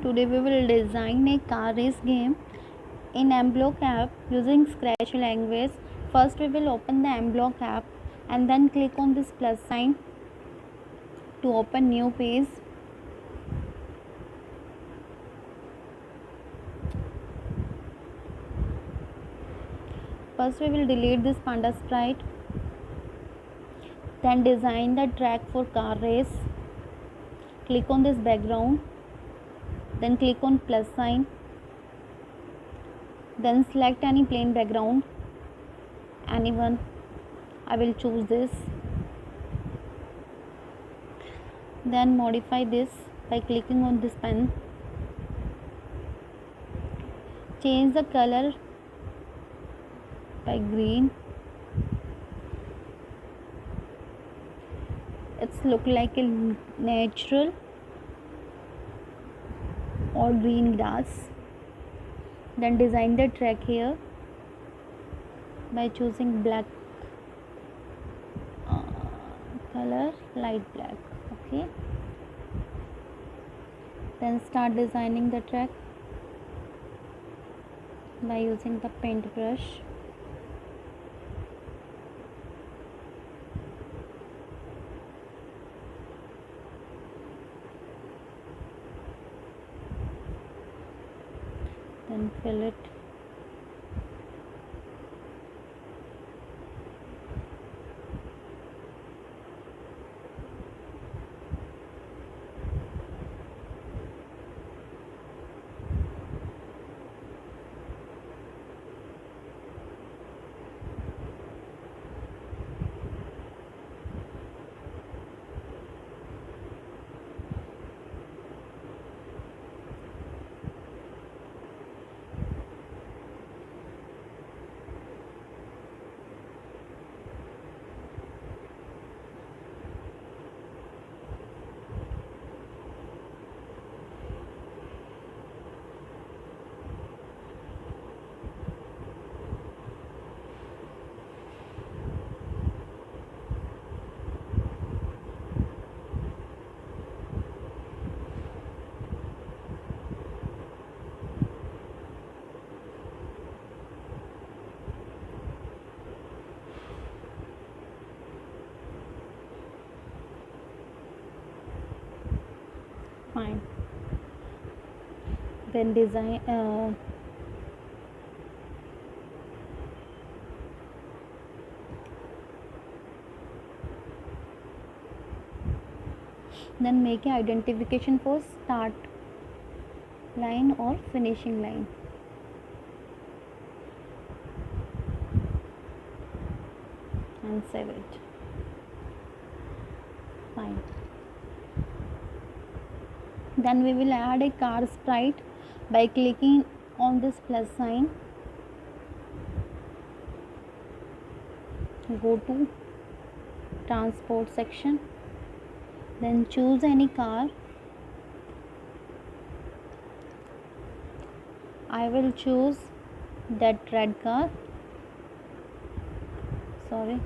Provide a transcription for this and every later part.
Today we will design a car race game in Mblock app using Scratch language. First we will open the Mblock app and then click on this plus sign to open new page. First we will delete this panda sprite, then design the track for car race. Click on this background, then click on plus sign, then select any plain background, anyone. I will choose this. Then modify this by clicking on this pen. Change the color by green. It's look like a natural or green grass. Then design the track here by choosing black color, light black. Okay, then start designing the track by using the paintbrush. Then fill it. Fine. Then design then make an identification for start line or finishing line. And save it. Fine. Then we will add a car sprite by clicking on this plus sign. Go to transport section, then choose any car. I will choose that red car. Sorry.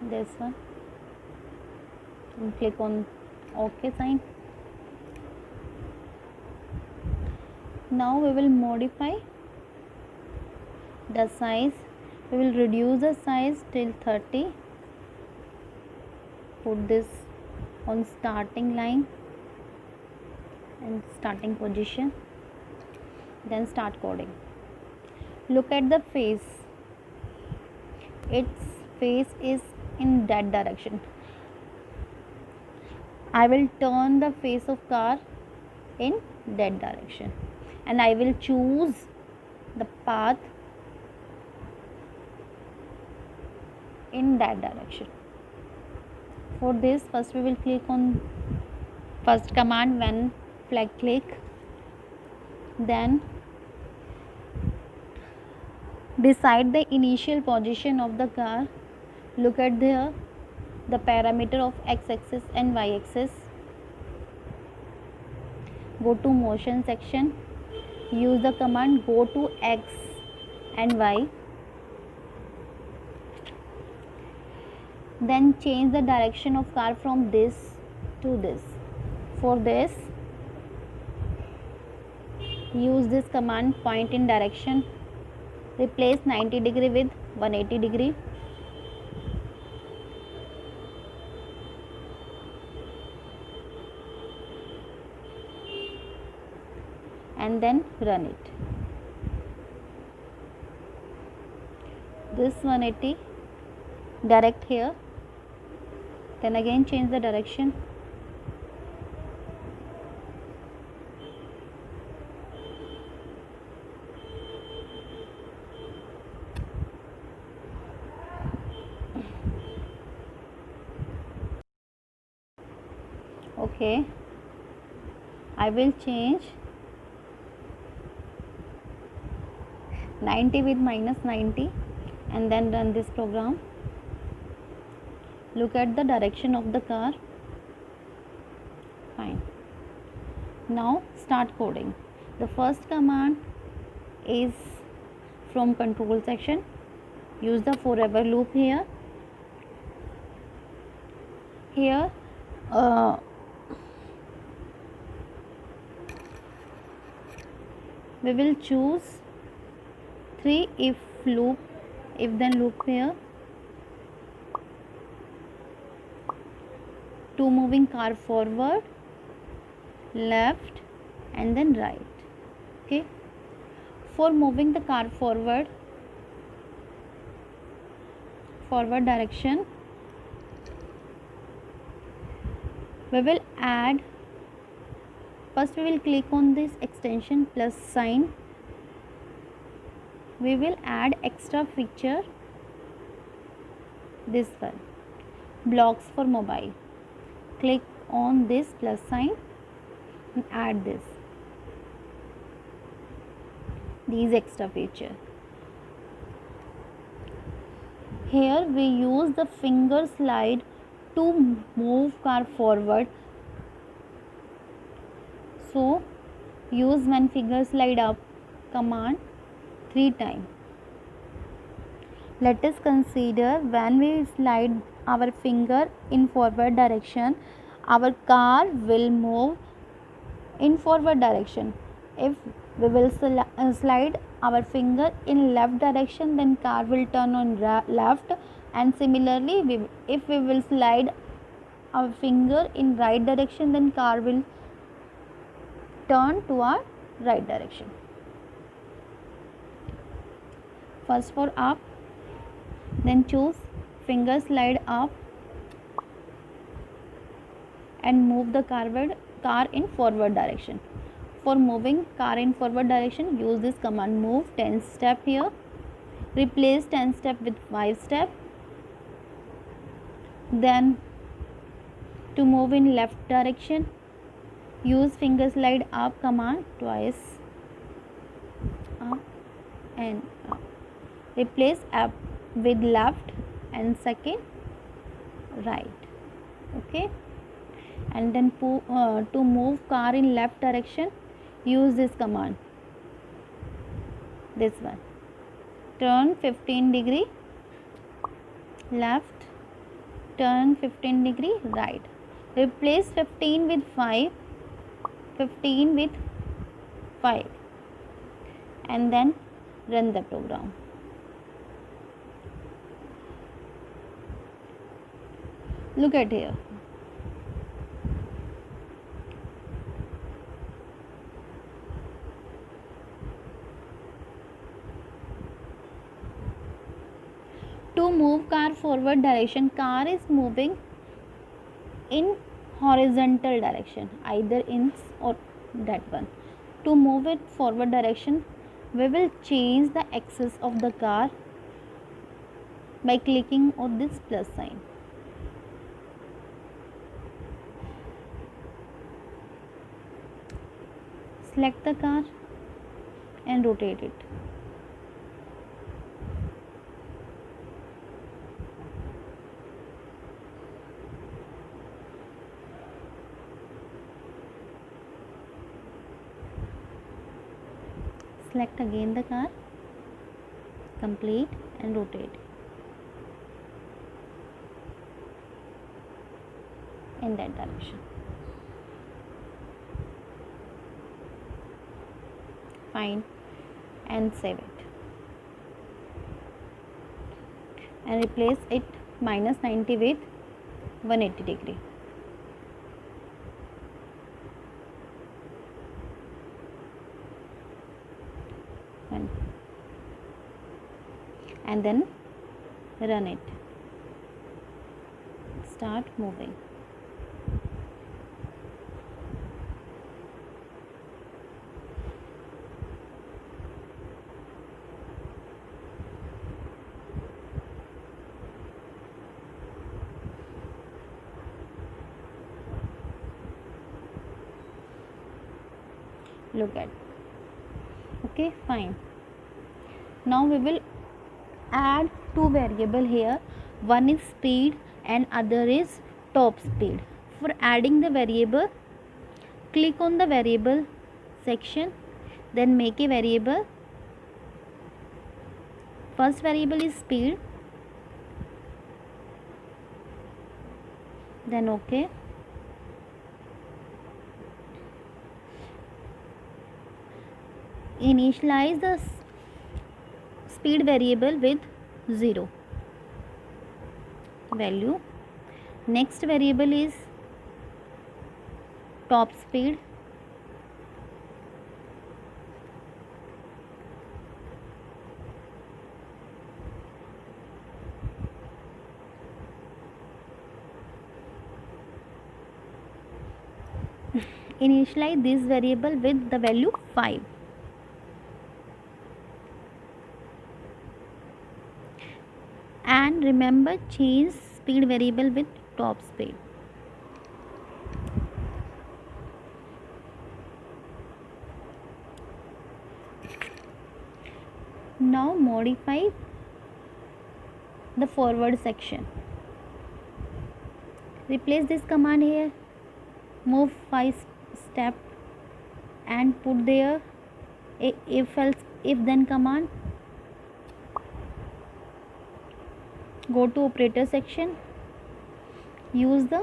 This one, and click on OK sign. Now we will modify the size. We will reduce the size till 30. Put this on starting line and starting position, then start coding. Look at the face. Its face is in that direction. I will turn the face of car in that direction, and I will choose the path in that direction. For this, first we will click on first command when flag click, then decide the initial position of the car. Look at the parameter of x-axis and y-axis. Go to motion section, use the command go to x and Y. Then change the direction of car from this to this. For this, use this command point in direction. Replace 90 degree with 180 degree. And then run it. This 180 direct here, then again change the direction. Okay, I will change 90 with minus 90 and then run this program. Look at the direction of the car. Fine. Now start coding. The first command is from control section. Use the forever loop here. Here we will choose 3 if then loop here. 2 moving car forward, left and then right. Okay, for moving the car forward direction, we will add, first we will click on this extension plus sign. We will add extra feature, this one, blocks for mobile. Click on this plus sign and add these extra feature. Here we use the finger slide to move car forward. So use one finger slide up command 3 times. Let us consider when we slide our finger in forward direction, our car will move in forward direction. If we will slide our finger in left direction, then car will turn on left, and similarly if we will slide our finger in right direction, then car will turn to our right direction. First for up, then choose finger slide up and move the car in forward direction. For moving car in forward direction, use this command move 10 step here. Replace 10 step with 5 step. Then to move in left direction, use finger slide up command twice, up and up. Replace up with left and second right. Okay, and then to move car in left direction, use this command, this one, turn 15 degree left, turn 15 degree right. Replace 15 with 5 and then run the program. Look at here. To move car forward direction, car is moving in horizontal direction, either in or that one. To move it forward direction, we will change the axis of the car by clicking on this plus sign. Select the car and rotate it. Select again the car complete and rotate in that direction. Fine, and save it and replace it -90 with 180 degree. And then run it. Start moving. Look at. Okay, fine. Now we will add two variable here. One is speed and other is top speed. For adding the variable, click on the variable section, then make a variable. First variable is speed, then OK. Initialize the speed variable with 0 value. Next variable is top speed. Initialize this variable with the value 5. And remember, change speed variable with top speed. Now modify the forward section. Replace this command here, move 5 step and put there a if else if then command. Go to operator section, use the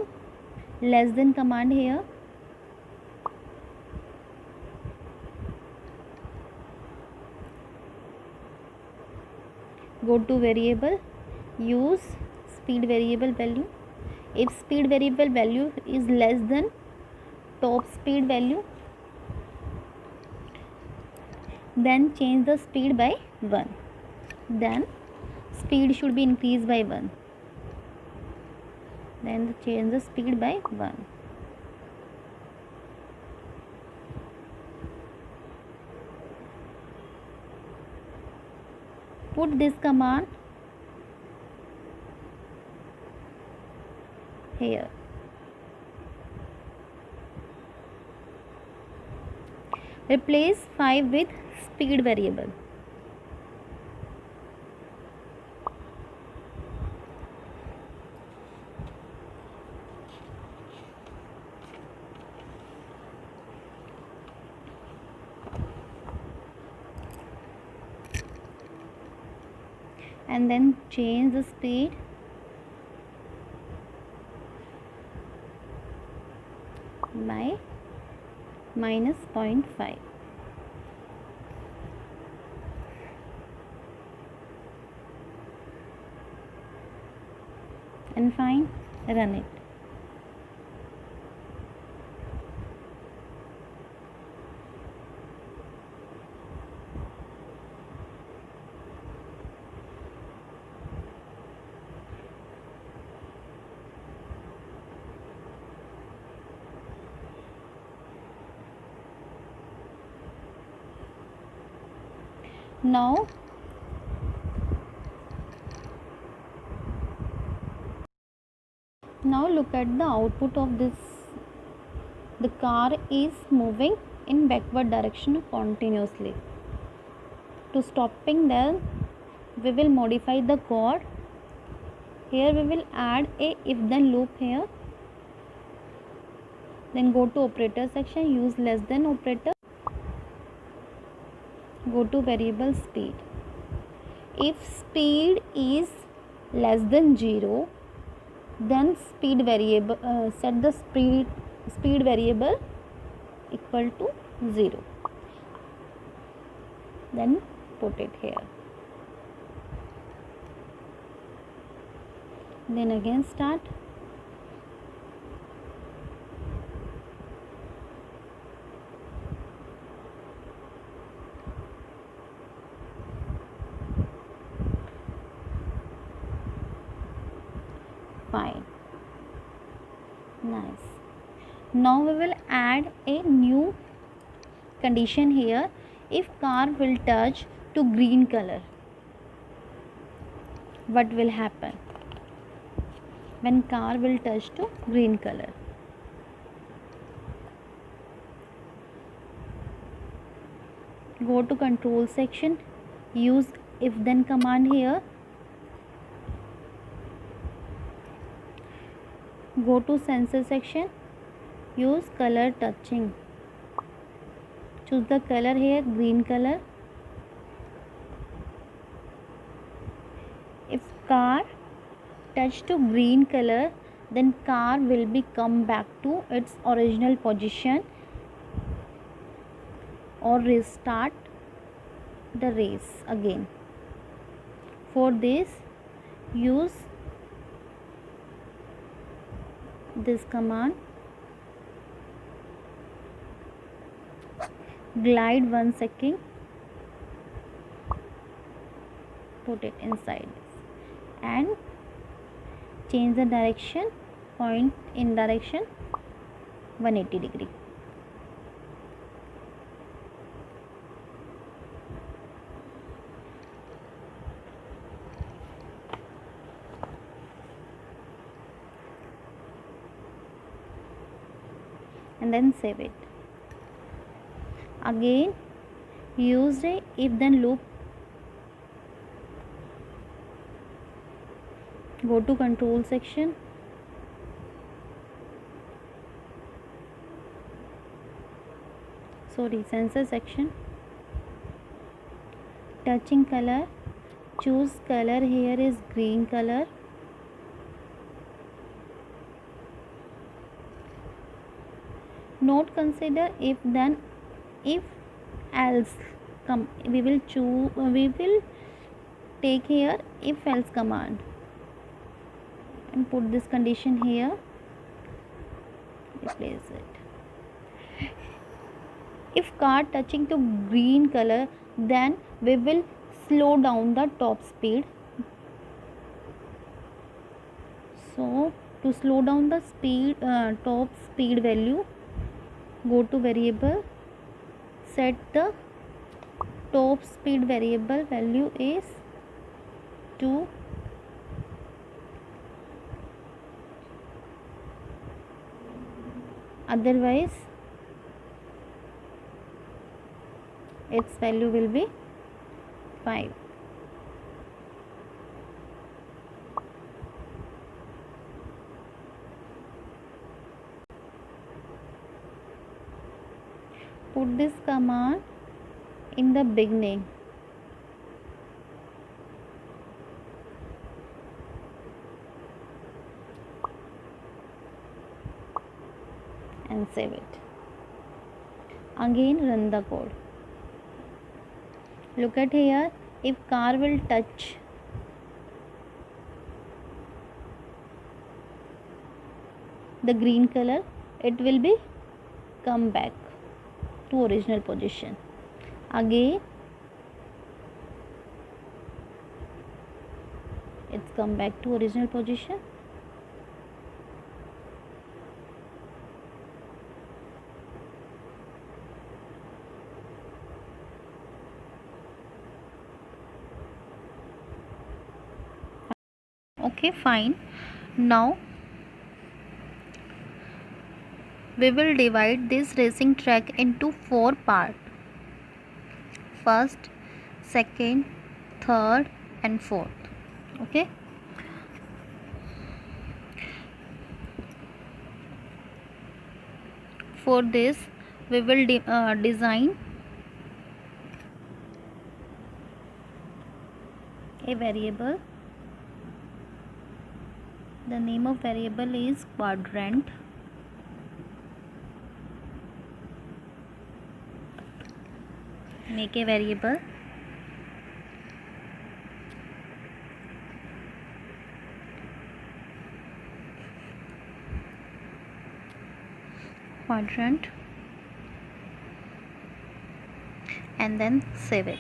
less than command here. Go to variable, use speed variable value. If speed variable value is less than top speed value, then change the speed by 1. Then speed should be increased by 1. Then change the speed by 1. Put this command here. Replace 5 with speed variable. And then change the speed by -0.5. And fine, run it. Now look at the output of this. The car is moving in backward direction continuously. To stopping them, we will modify the code. Here we will add a if then loop here. Then go to operator section, use less than operator. Go to variable speed. If speed is less than 0, then speed variable, set the speed variable equal to 0, then put it here, then again start. Fine, nice. Now we will add a new condition here. If car will touch to green color, what will happen when car will touch to green color? Go to control section, use if then command here, go to sensor section, use color touching, choose the color here, green color. If car touch to green color, then car will be come back to its original position or restart the race again. For this, use this command, glide 1 second, put it inside and change the direction, point in direction 180 degree. And then save it. Again use a if then loop, go to control section, sensor section, touching color, choose color here is green color, not consider if then, if else come, we will take here if else command and put this condition here, replace it. If car touching to green color, then we will slow down the top speed. So to slow down the speed, top speed value, go to variable, set the top speed variable value is 2, otherwise its value will be 5. Put this command in the beginning. And save it. Again run the code. Look at here, if car will touch the green color, it will be come back to original position. Again it's come back to original position. Okay, fine. Now we will divide this racing track into 4 parts: first, second, third and fourth. Okay, for this we will design a variable. The name of variable is quadrant. Make a variable. Quadrant and then save it.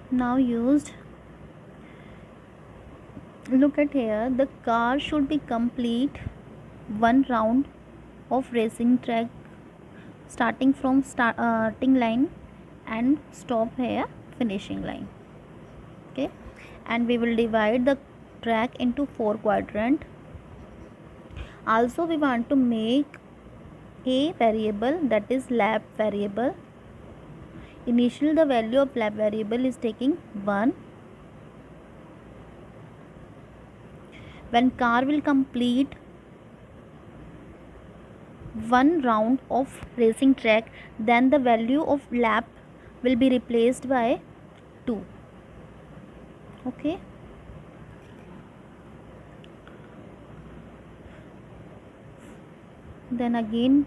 Now used, look at here, the car should be complete one round of racing track starting from starting line and stop here finishing line. Okay, and we will divide the track into 4 quadrant. Also we want to make a variable, that is lap variable. Initially the value of lap variable is taking 1. When car will complete one round of racing track, then the value of lap will be replaced by 2. Okay, then again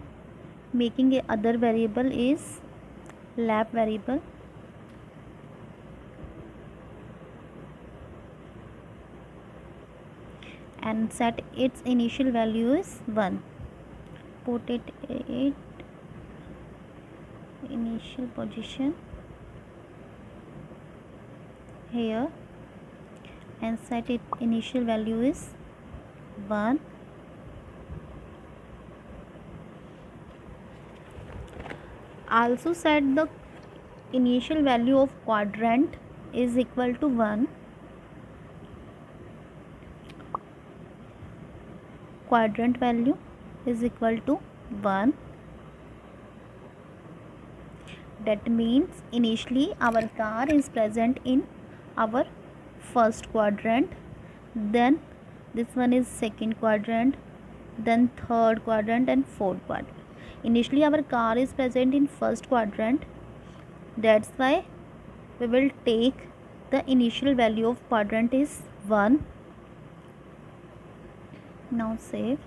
making a other variable is lap variable. And set its initial value is 1. Put it at initial position here and set its initial value is 1. Also set the initial value of quadrant is equal to 1. Quadrant value is equal to 1. That means initially our car is present in our first quadrant, then this one is second quadrant, then third quadrant and fourth quadrant. Initially our car is present in first quadrant, that's why we will take the initial value of quadrant is 1. Now save.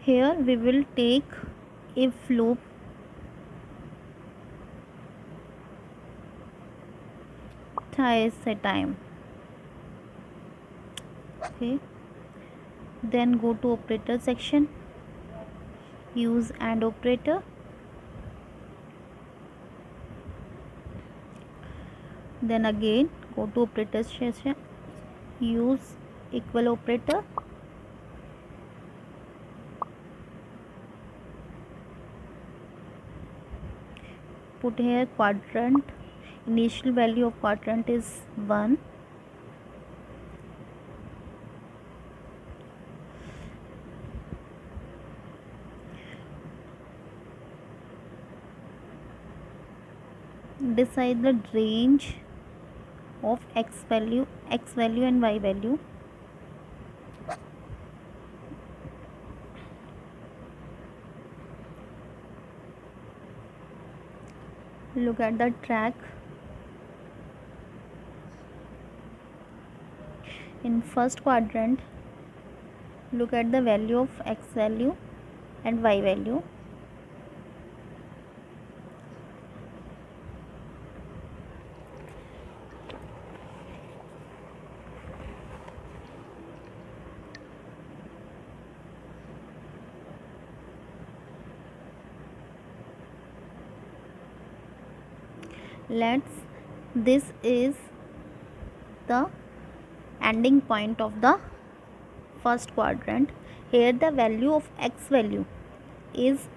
Here we will take if loop. Twice a time. Okay, then go to operator section, use AND operator. Then again go to operator section, use equal operator. Put here quadrant, initial value of quadrant is 1. Decide the range of x value and y value. Look at the track. In first quadrant, look at the value of x value and y value. This is the ending point of the first quadrant. Here the value of x value is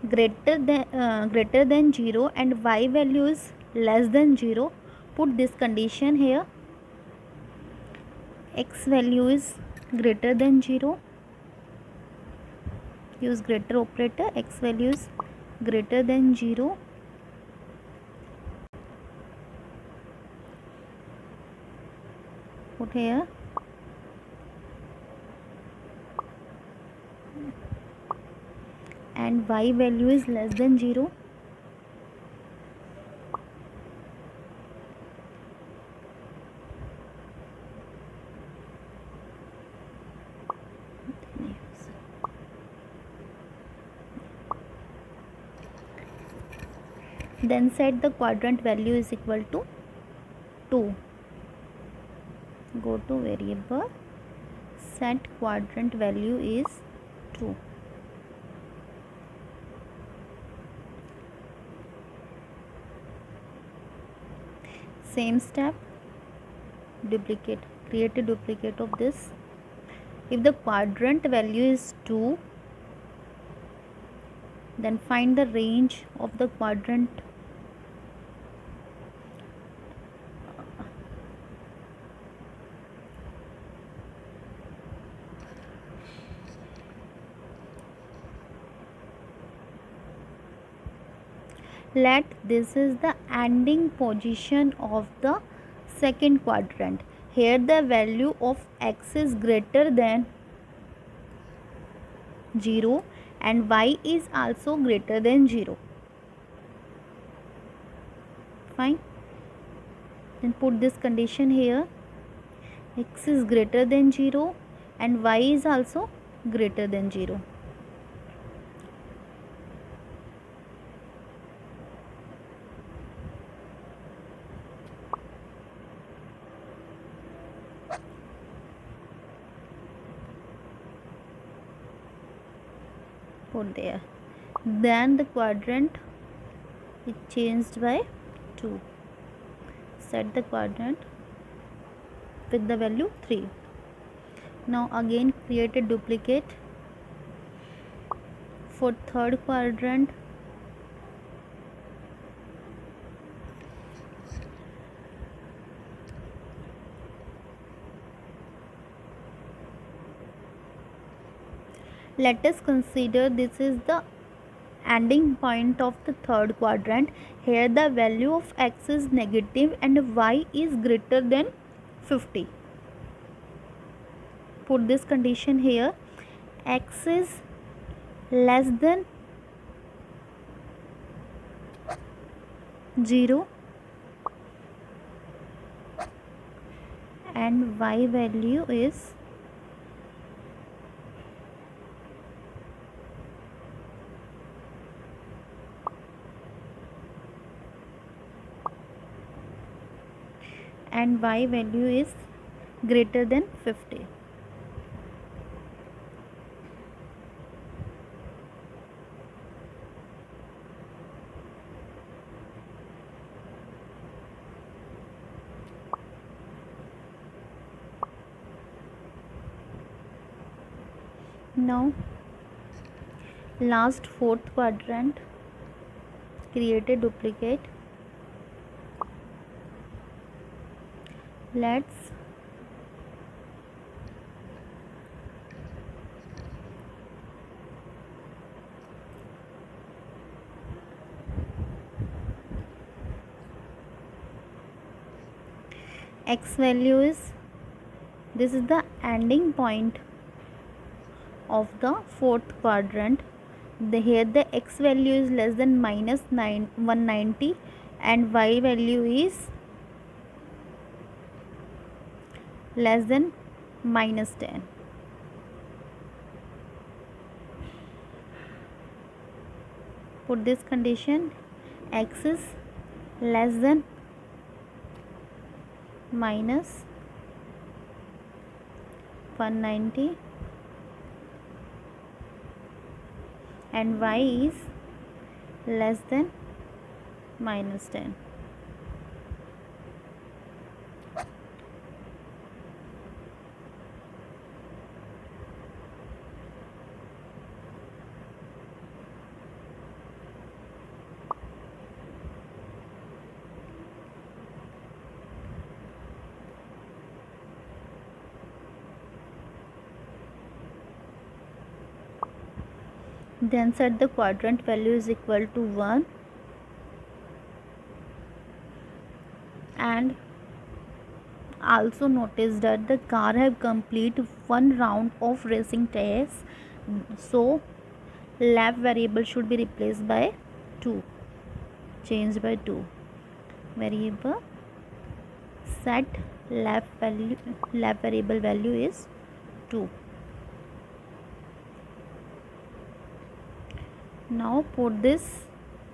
greater than 0 and y value is less than 0. Put this condition here. X value is greater than 0. Use greater operator. X value is greater than 0 put here, and y value is less than 0. Then set the quadrant value is equal to 2. Go to variable, set quadrant value is 2. Same step, duplicate, create a duplicate of this. If the quadrant value is 2, then find the range of the quadrant. Let this is the ending position of the second quadrant. Here the value of x is greater than 0 and y is also greater than 0. Fine. Then put this condition here, x is greater than 0 and y is also greater than 0. Put there. Then the quadrant is changed by 2. Set the quadrant with the value 3. Now again create a duplicate for third quadrant. Let us consider this is the ending point of the third quadrant. Here the value of x is negative and y is greater than 50. Put this condition here, x is less than 0 and y value is greater than 50. Now last fourth quadrant, create a duplicate. Let's x value is, this is the ending point of the fourth quadrant. Here the x value is less than minus 190 and y value is less than minus 10. Put this condition, x is less than minus 190 and y is less than minus 10. Then set the quadrant value is equal to 1 and also notice that the car have complete one round of racing tests, so lap variable should be replaced by 2, changed by 2. Variable set lap variable value is 2. Now put this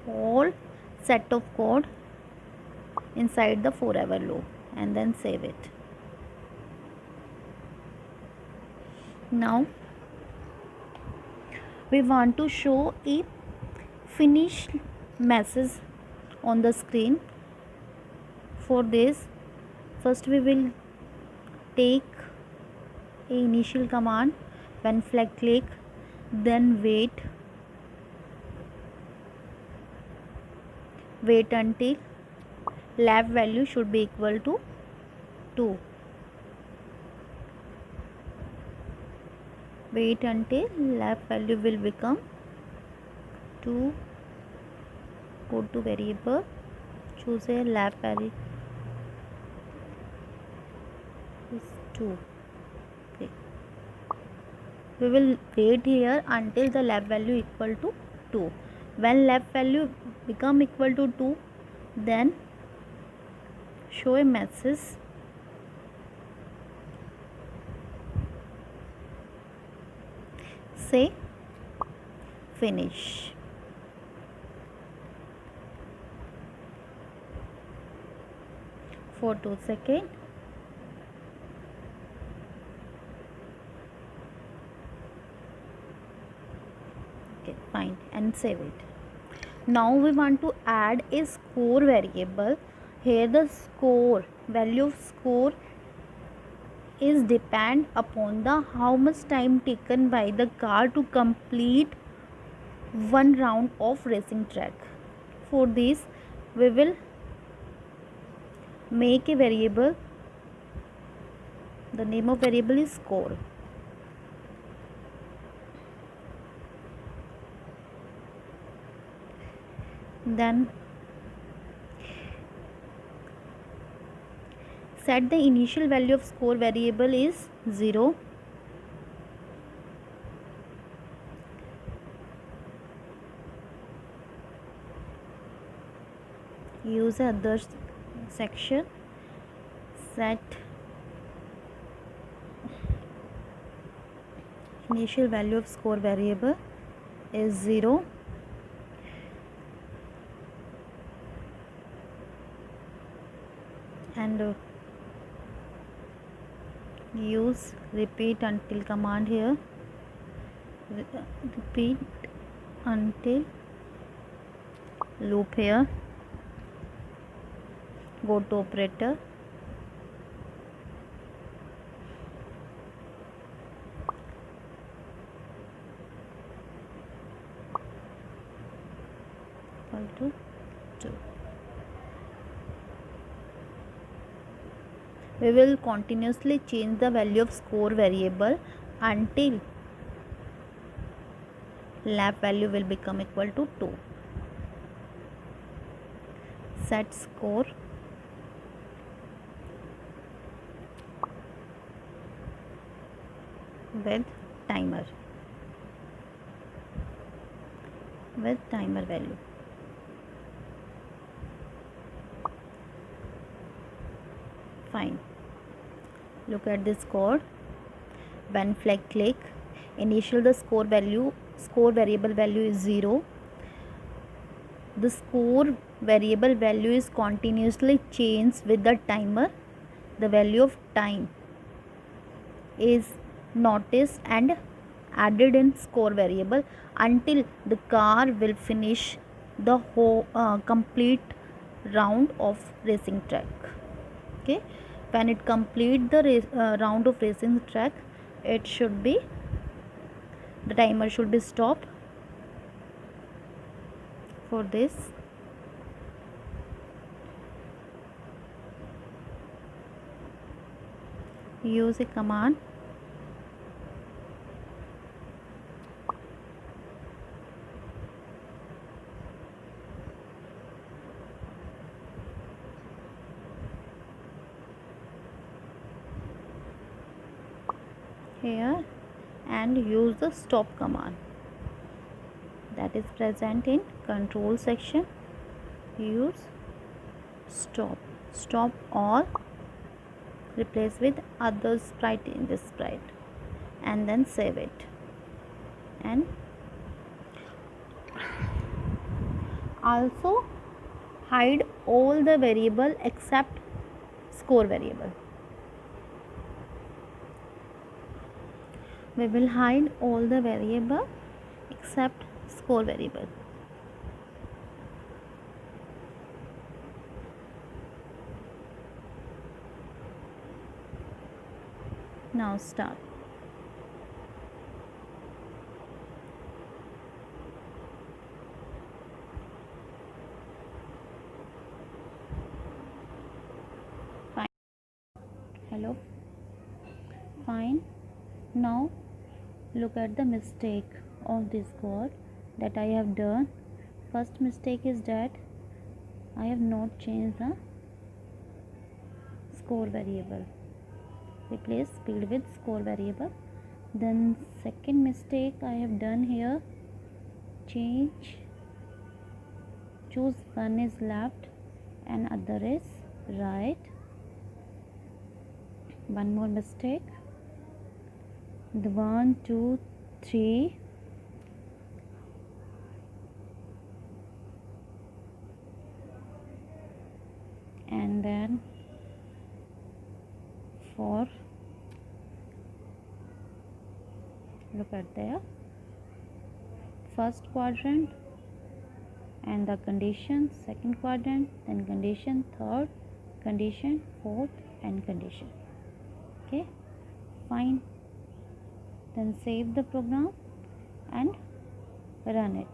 whole set of code inside the forever loop and then save it. Now we want to show a finished message on the screen. For this, first we will take a initial command when flag click, then wait until lap value should be equal to 2. Wait until lap value will become 2. Go to variable, choose a lap value is 2. Okay. We will wait here until the lap value equal to 2. When lap value become equal to 2, then show a message say finish. For 2 seconds. Okay, fine, and save it. Now we want to add a score variable. Here the score value of score is depend upon the how much time taken by the car to complete one round of racing track. For this we will make a variable. The name of variable is score. Then set the initial value of score variable is 0. Use other section, set initial value of score variable is 0. And use repeat until command here. Repeat until loop here. Go to operator. Equal to 2. We will continuously change the value of score variable until lap value will become equal to 2. Set score with timer value. Fine. Look at this code. When flag click, initial the score variable value is 0. The score variable value is continuously changed with the timer. The value of time is noticed and added in score variable until the car will finish the whole complete round of racing track. Okay, when it complete the round of racing track, the timer should be stopped. For this, use a command here and use the stop command that is present in control section. Use stop all, replace with other sprite in this sprite, and then save it. And also hide all the variable except score variable. We will hide all the variable except score variable. Now start. Fine. Hello. Fine. Now look at the mistake of this code that I have done. First mistake is that I have not changed the score variable. Replace speed with score variable. Then second mistake I have done here, choose one is left and other is right. One more mistake, the 1 2 3 and then 4. Look at there, first quadrant and the condition, second quadrant, then condition, third condition, fourth and condition. Okay, fine. Then save the program and run it.